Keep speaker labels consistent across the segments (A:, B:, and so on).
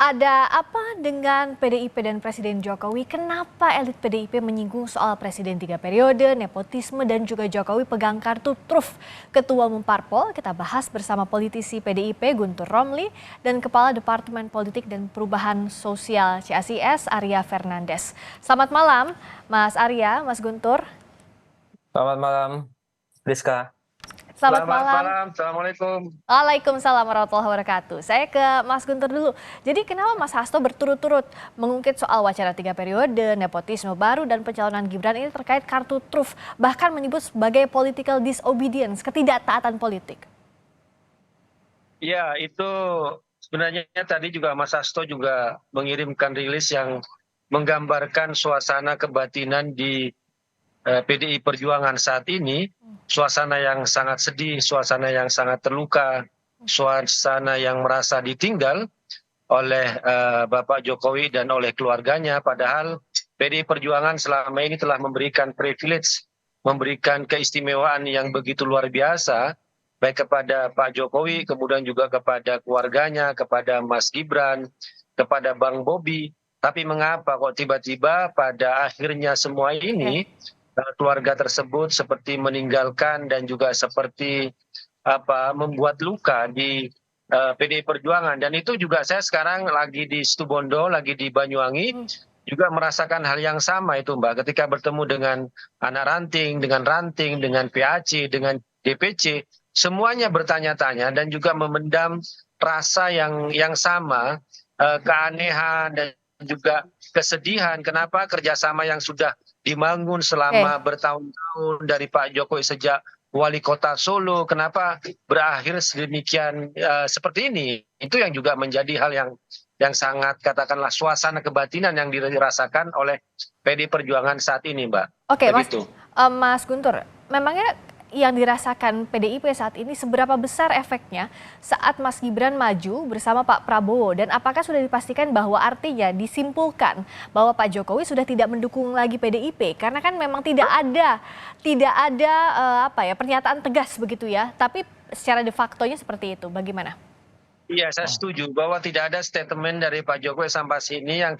A: Ada apa dengan PDIP dan Presiden Jokowi? Kenapa elit PDIP menyinggung soal Presiden 3 periode, nepotisme, dan juga Jokowi pegang kartu truf Ketua Umum Parpol? Kita bahas bersama politisi PDIP Guntur Romli dan Kepala Departemen Politik dan Perubahan Sosial CASIS Arya Fernandes. Selamat malam Mas Arya, Mas Guntur.
B: Selamat malam, Rizka.
A: Selamat
C: Selamat
A: malam.
C: malam, Assalamualaikum.
A: Waalaikumsalam warahmatullahi wabarakatuh. Saya ke Mas Guntur dulu. Jadi kenapa Mas Hasto berturut-turut mengungkit soal wacana 3 periode, nepotisme baru dan pencalonan Gibran ini terkait kartu truf, bahkan menyebut sebagai political disobedience, ketidaktaatan politik.
C: Ya, itu sebenarnya tadi juga Mas Hasto juga mengirimkan rilis yang menggambarkan suasana kebatinan di PDI Perjuangan saat ini, suasana yang sangat sedih, suasana yang sangat terluka, suasana yang merasa ditinggal oleh Bapak Jokowi dan oleh keluarganya, padahal PDI Perjuangan selama ini telah memberikan privilege, memberikan keistimewaan yang begitu luar biasa, baik kepada Pak Jokowi, kemudian juga kepada keluarganya, kepada Mas Gibran, kepada Bang Bobi. Tapi mengapa kok tiba-tiba pada akhirnya semua ini keluarga tersebut seperti meninggalkan dan juga seperti membuat luka di PDI Perjuangan. Dan itu juga saya sekarang lagi di Situbondo, lagi di Banyuwangi, juga merasakan hal yang sama itu Mbak. Ketika bertemu dengan anak ranting, dengan PAC, dengan DPC, semuanya bertanya-tanya dan juga memendam rasa yang sama, keanehan dan juga kesedihan. Kenapa kerjasama yang sudah dibangun selama bertahun-tahun dari Pak Jokowi sejak wali kota Solo, kenapa berakhir sedemikian seperti ini? Itu yang juga menjadi hal yang sangat katakanlah suasana kebatinan yang dirasakan oleh PDI Perjuangan saat ini, Mbak.
A: Oke,
C: Begitu.
A: Mas Guntur, memangnya yang dirasakan PDIP saat ini seberapa besar efeknya saat Mas Gibran maju bersama Pak Prabowo, dan apakah sudah dipastikan bahwa artinya disimpulkan bahwa Pak Jokowi sudah tidak mendukung lagi PDIP karena kan memang tidak ada pernyataan tegas begitu ya, tapi secara de facto-nya seperti itu. Bagaimana?
C: Iya, saya setuju bahwa tidak ada statement dari Pak Jokowi sampai sini yang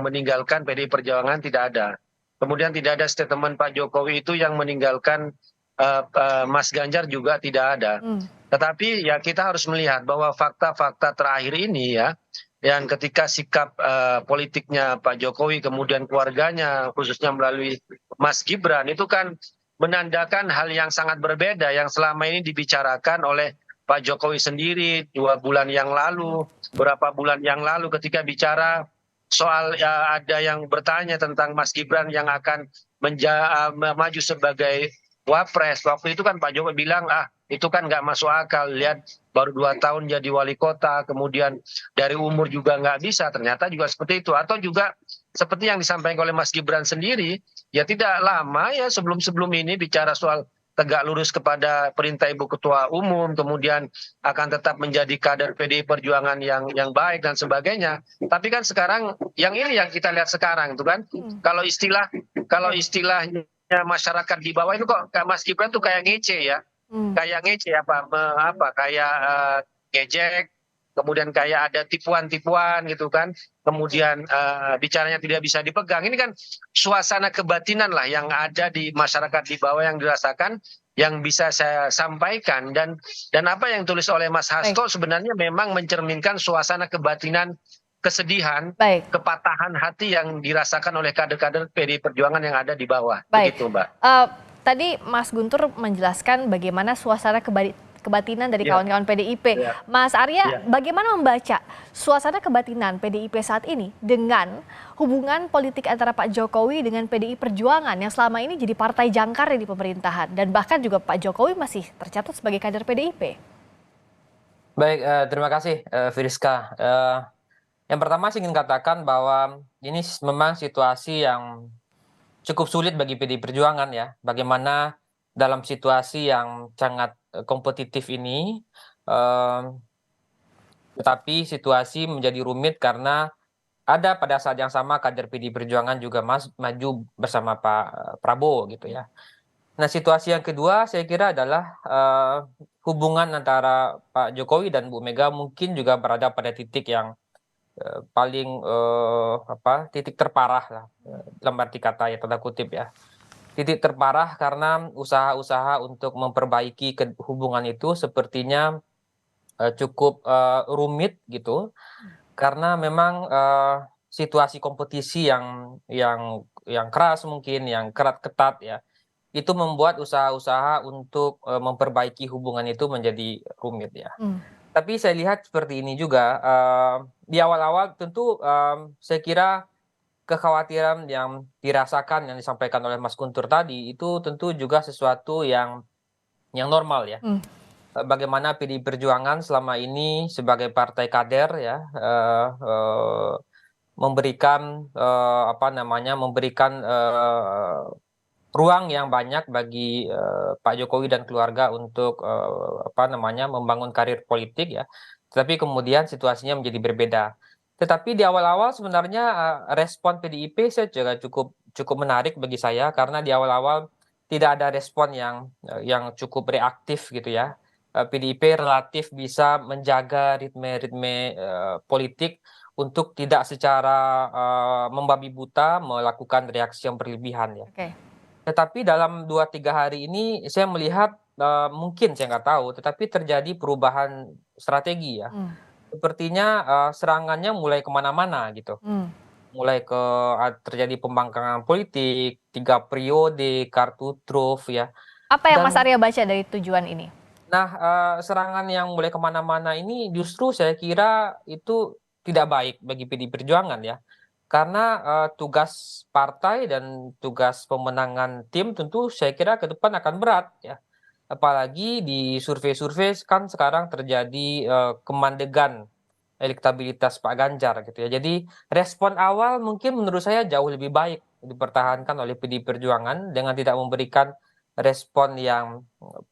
C: meninggalkan PDI Perjuangan, tidak ada. Kemudian tidak ada statement Pak Jokowi itu yang meninggalkan Mas Ganjar, juga tidak ada. Tetapi ya kita harus melihat bahwa fakta-fakta terakhir ini ya, yang ketika sikap politiknya Pak Jokowi kemudian keluarganya khususnya melalui Mas Gibran itu kan menandakan hal yang sangat berbeda yang selama ini dibicarakan oleh Pak Jokowi sendiri 2 bulan yang lalu, beberapa bulan yang lalu ketika bicara soal ada yang bertanya tentang Mas Gibran yang akan maju sebagai Wapres. Waktu itu kan Pak Jokowi bilang, itu kan nggak masuk akal, lihat baru 2 tahun jadi wali kota, kemudian dari umur juga nggak bisa, ternyata juga seperti itu. Atau juga seperti yang disampaikan oleh Mas Gibran sendiri, ya tidak lama ya sebelum ini bicara soal tegak lurus kepada perintah Ibu Ketua Umum, kemudian akan tetap menjadi kader PDI Perjuangan yang baik dan sebagainya. Tapi kan sekarang yang ini yang kita lihat sekarang itu kan, kalau istilahnya masyarakat di bawah itu kok Mas Gibran tuh kayak ngece ya, kayak ngece kayak ngejek, kemudian kayak ada tipuan-tipuan gitu kan, kemudian bicaranya tidak bisa dipegang. Ini kan suasana kebatinan lah yang ada di masyarakat di bawah yang dirasakan, yang bisa saya sampaikan, dan apa yang tulis oleh Mas Hasto sebenarnya memang mencerminkan suasana kebatinan, kesedihan, kepatahan hati yang dirasakan oleh kader-kader PDI Perjuangan yang ada di bawah. Begitu, Mbak.
A: Tadi Mas Guntur menjelaskan bagaimana suasana kebatinan dari kawan-kawan PDIP. Mas Arya, bagaimana membaca suasana kebatinan PDIP saat ini dengan hubungan politik antara Pak Jokowi dengan PDI Perjuangan yang selama ini jadi partai jangkar di pemerintahan, dan bahkan juga Pak Jokowi masih tercatat sebagai kader PDIP?
B: Baik, terima kasih Firiska. Yang pertama saya ingin katakan bahwa ini memang situasi yang cukup sulit bagi PDI Perjuangan ya. Bagaimana dalam situasi yang sangat kompetitif ini, tetapi situasi menjadi rumit karena ada pada saat yang sama kader PDI Perjuangan juga maju bersama Pak Prabowo gitu ya. Nah, situasi yang kedua saya kira adalah hubungan antara Pak Jokowi dan Bu Mega mungkin juga berada pada titik yang paling titik terparah lah, dalam arti kata ya tanda kutip ya. Titik terparah karena usaha-usaha untuk memperbaiki hubungan itu sepertinya cukup rumit gitu, karena memang situasi kompetisi yang keras mungkin, yang ketat ya, itu membuat usaha-usaha untuk memperbaiki hubungan itu menjadi rumit ya.
A: Hmm.
B: Tapi saya lihat seperti ini juga, di awal-awal tentu saya kira kekhawatiran yang dirasakan, yang disampaikan oleh Mas Guntur tadi, itu tentu juga sesuatu yang normal ya.
A: Hmm.
B: Bagaimana PDI Perjuangan selama ini sebagai partai kader ya, memberikan ruang yang banyak bagi Pak Jokowi dan keluarga untuk membangun karir politik ya. Tetapi kemudian situasinya menjadi berbeda. Tetapi di awal-awal sebenarnya respon PDIP saya juga cukup menarik bagi saya, karena di awal-awal tidak ada respon yang cukup reaktif gitu ya. PDIP relatif bisa menjaga ritme politik untuk tidak secara membabi buta melakukan reaksi yang berlebihan ya.
A: Oke.
B: Tetapi dalam 2-3 hari ini saya melihat, mungkin saya nggak tahu, tetapi terjadi perubahan strategi ya.
A: Hmm.
B: Sepertinya serangannya mulai kemana-mana gitu.
A: Hmm.
B: Mulai terjadi pembangkangan politik, 3 periode, kartu truf ya.
A: Apa yang Mas
B: Dan
A: Arya baca dari tujuan ini?
B: nah, serangan yang mulai kemana-mana ini justru saya kira itu tidak baik bagi PDI Perjuangan ya. Karena tugas partai dan tugas pemenangan tim tentu saya kira ke depan akan berat ya. Apalagi di survei-survei kan sekarang terjadi kemandegan elektabilitas Pak Ganjar gitu ya. Jadi respon awal mungkin menurut saya jauh lebih baik dipertahankan oleh PDI Perjuangan dengan tidak memberikan respon yang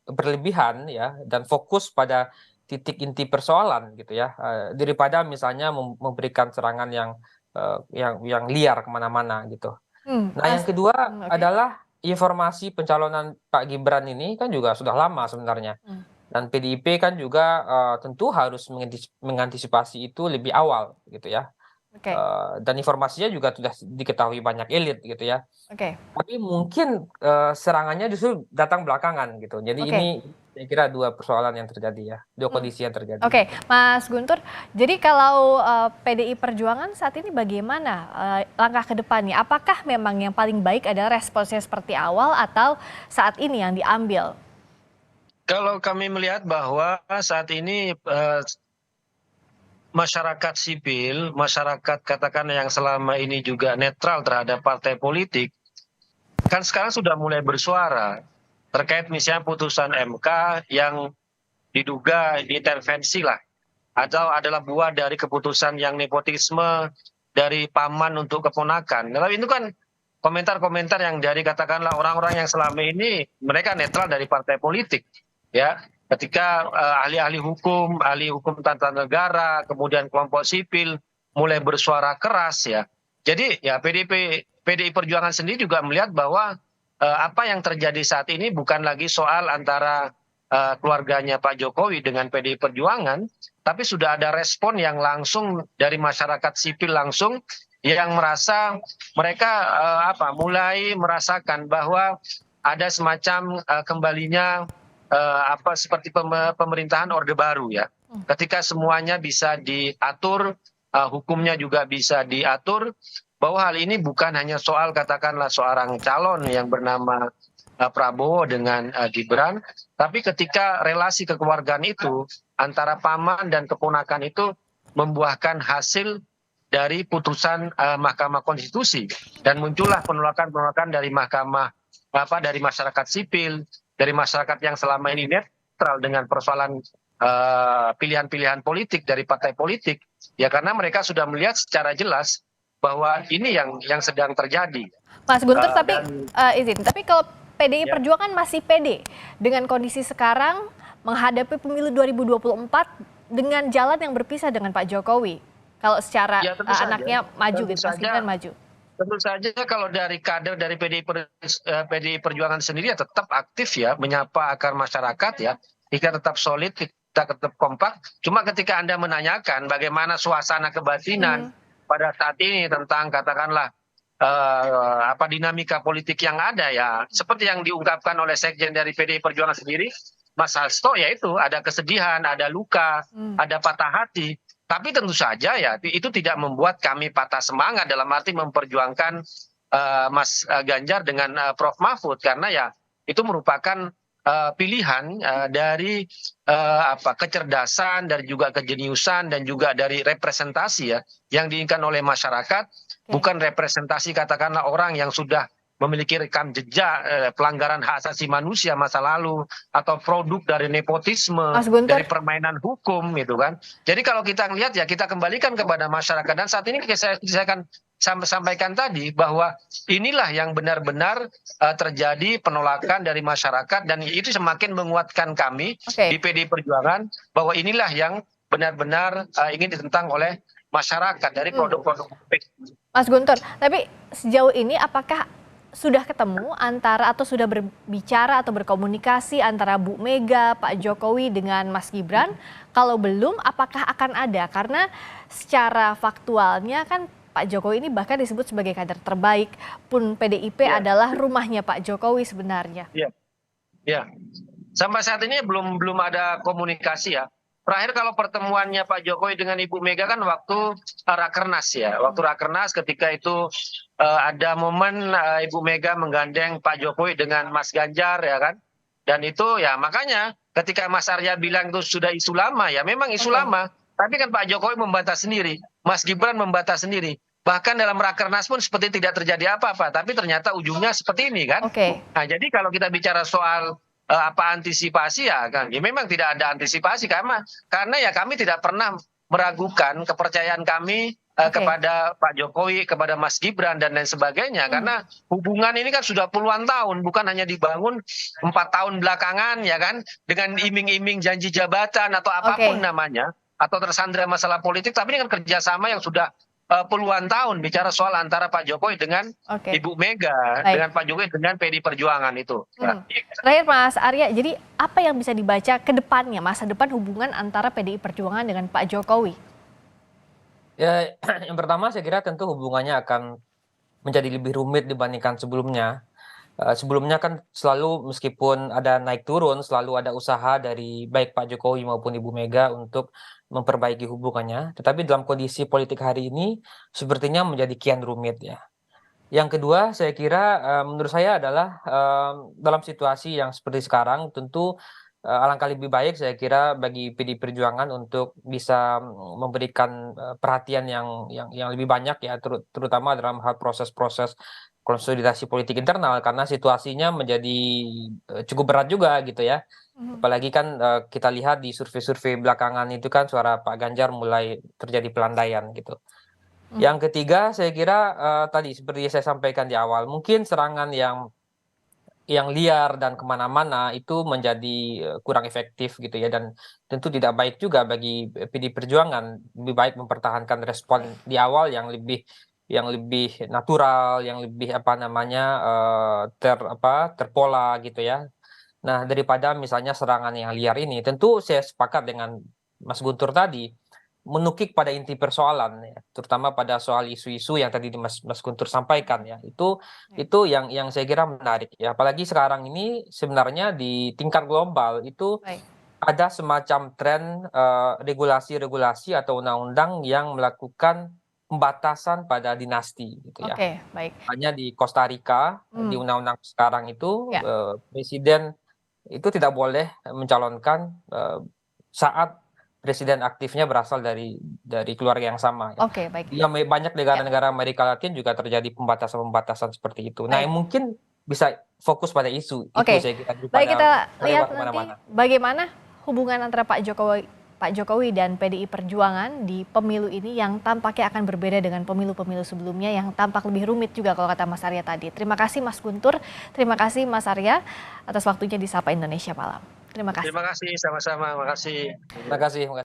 B: berlebihan ya, dan fokus pada titik inti persoalan gitu ya, daripada misalnya memberikan serangan yang liar kemana-mana gitu. Nah, yang kedua
A: Oke.
B: adalah informasi pencalonan Pak Gibran ini kan juga sudah lama sebenarnya.
A: Hmm.
B: Dan PDIP kan juga tentu harus mengantisipasi itu lebih awal gitu ya.
A: Oke.
B: Dan informasinya juga sudah diketahui banyak elit gitu ya.
A: Oke.
B: Tapi mungkin serangannya justru datang belakangan gitu. Jadi
A: Oke.
B: ini saya kira dua persoalan yang terjadi ya, dua kondisi yang terjadi.
A: Oke, Mas Guntur. Jadi kalau PDI Perjuangan saat ini bagaimana langkah ke depannya? Apakah memang yang paling baik adalah responsnya seperti awal atau saat ini yang diambil?
C: Kalau kami melihat bahwa saat ini masyarakat sipil, masyarakat katakan yang selama ini juga netral terhadap partai politik, kan sekarang sudah mulai bersuara terkait misalnya putusan MK yang diduga diintervensi lah, atau adalah buah dari keputusan yang nepotisme dari paman untuk keponakan. Nah, itu kan komentar-komentar yang dari katakanlah orang-orang yang selama ini mereka netral dari partai politik, ya. Ketika ahli hukum tata negara, kemudian kelompok sipil mulai bersuara keras ya. Jadi ya PDI Perjuangan sendiri juga melihat bahwa apa yang terjadi saat ini bukan lagi soal antara keluarganya Pak Jokowi dengan PDI Perjuangan, tapi sudah ada respon yang langsung dari masyarakat sipil langsung yang merasa mereka mulai merasakan bahwa ada semacam kembalinya seperti pemerintahan Orde Baru ya. Ketika semuanya bisa diatur, hukumnya juga bisa diatur, bahwa hal ini bukan hanya soal katakanlah seorang calon yang bernama Prabowo dengan Gibran, tapi ketika relasi kekeluargaan itu antara paman dan keponakan itu membuahkan hasil dari putusan Mahkamah Konstitusi, dan muncullah penolakan-penolakan dari dari masyarakat sipil, dari masyarakat yang selama ini netral dengan persoalan pilihan-pilihan politik dari partai politik, ya karena mereka sudah melihat secara jelas bahwa ini yang sedang terjadi.
A: Mas Guntur, tapi kalau PDI Perjuangan masih pede dengan kondisi sekarang menghadapi pemilu 2024 dengan jalan yang berpisah dengan Pak Jokowi. Kalau secara anaknya maju gitu, Mas Gibran maju.
C: Tentu saja kalau dari kader dari PDI Perjuangan sendiri ya tetap aktif ya, menyapa akar masyarakat ya, kita tetap solid, kita kita tetap kompak. Cuma ketika Anda menanyakan bagaimana suasana kebatinan pada saat ini tentang katakanlah dinamika politik yang ada, ya seperti yang diungkapkan oleh Sekjen dari PDI Perjuangan sendiri, Mas Hasto, yaitu ada kesedihan, ada luka, ada patah hati. Tapi tentu saja ya itu tidak membuat kami patah semangat dalam arti memperjuangkan Mas Ganjar dengan Prof Mahfud, karena ya itu merupakan pilihan dari kecerdasan, dari juga kejeniusan, dan juga dari representasi ya yang diinginkan oleh masyarakat, bukan representasi katakanlah orang yang sudah memiliki rekam jejak pelanggaran hak asasi manusia masa lalu, atau produk dari nepotisme, dari permainan hukum gitu kan. Jadi kalau kita lihat ya kita kembalikan kepada masyarakat, dan saat ini saya akan sampaikan tadi bahwa inilah yang benar-benar terjadi penolakan dari masyarakat, dan itu semakin menguatkan kami di PDI Perjuangan bahwa inilah yang benar-benar ingin ditentang oleh masyarakat dari produk-produk publik.
A: Mas Guntur, tapi sejauh ini apakah sudah ketemu antara atau sudah berbicara atau berkomunikasi antara Bu Mega, Pak Jokowi dengan Mas Gibran? Kalau belum, apakah akan ada? Karena secara faktualnya kan Pak Jokowi ini bahkan disebut sebagai kader terbaik, pun PDIP adalah rumahnya Pak Jokowi sebenarnya.
C: Ya, sampai saat ini belum ada komunikasi ya. Terakhir kalau pertemuannya Pak Jokowi dengan Ibu Mega kan waktu Rakernas ya. Waktu Rakernas ketika itu ada momen Ibu Mega menggandeng Pak Jokowi dengan Mas Ganjar ya kan. Dan itu ya makanya ketika Mas Arya bilang itu sudah isu lama, ya memang isu lama. Tapi kan Pak Jokowi membantah sendiri, Mas Gibran membantah sendiri. Bahkan dalam Rakernas pun seperti tidak terjadi apa-apa. Tapi ternyata ujungnya seperti ini kan. Nah jadi kalau kita bicara soal antisipasi ya kan, ya memang tidak ada antisipasi karena ya kami tidak pernah meragukan kepercayaan kami kepada Pak Jokowi, kepada Mas Gibran dan lain sebagainya, karena hubungan ini kan sudah puluhan tahun, bukan hanya dibangun 4 tahun belakangan ya kan, dengan iming-iming janji jabatan atau apapun namanya, atau tersandra masalah politik, tapi ini kan kerjasama yang sudah puluhan tahun, bicara soal antara Pak Jokowi dengan Ibu Mega, dengan Pak Jokowi dengan PDI Perjuangan itu.
A: Terakhir Mas Arya, jadi apa yang bisa dibaca ke depannya, masa depan hubungan antara PDI Perjuangan dengan Pak Jokowi?
B: Ya, yang pertama saya kira tentu hubungannya akan menjadi lebih rumit dibandingkan sebelumnya. Sebelumnya kan selalu meskipun ada naik turun, selalu ada usaha dari baik Pak Jokowi maupun Ibu Mega untuk memperbaiki hubungannya. Tetapi dalam kondisi politik hari ini sepertinya menjadi kian rumit ya. Yang kedua saya kira menurut saya adalah dalam situasi yang seperti sekarang tentu alangkah lebih baik saya kira bagi PDI Perjuangan untuk bisa memberikan perhatian yang lebih banyak ya, terutama dalam hal proses-proses konsolidasi politik internal, karena situasinya menjadi cukup berat juga gitu ya. Apalagi kan kita lihat di survei-survei belakangan itu kan suara Pak Ganjar mulai terjadi pelandaian gitu. Yang ketiga saya kira tadi seperti saya sampaikan di awal, mungkin serangan yang liar dan kemana-mana itu menjadi kurang efektif gitu ya, dan tentu tidak baik juga bagi PDI Perjuangan. Lebih baik mempertahankan respon di awal yang lebih natural, yang lebih terpola gitu ya. Nah, daripada misalnya serangan yang liar ini, tentu saya sepakat dengan Mas Guntur tadi, menukik pada inti persoalan ya, terutama pada soal isu-isu yang tadi Mas Guntur sampaikan ya. Itu yang saya kira menarik ya. Apalagi sekarang ini sebenarnya di tingkat global itu ada semacam tren regulasi-regulasi atau undang-undang yang melakukan pembatasan pada dinasti gitu ya. Hanya di Costa Rica di undang-undang sekarang itu presiden itu tidak boleh mencalonkan saat presiden aktifnya berasal dari keluarga yang sama. Ya, banyak negara-negara Amerika Latin juga terjadi pembatasan-pembatasan seperti itu. Nah, yang mungkin bisa fokus pada isu itu saya kira.
A: Baik, kita lihat nanti bagaimana hubungan antara Pak Jokowi dan PDI Perjuangan di pemilu ini yang tampaknya akan berbeda dengan pemilu-pemilu sebelumnya yang tampak lebih rumit juga kalau kata Mas Arya tadi. Terima kasih Mas Guntur, terima kasih Mas Arya atas waktunya di Sapa Indonesia Malam. Terima kasih.
C: Terima kasih, sama-sama. Terima kasih.
B: Terima kasih.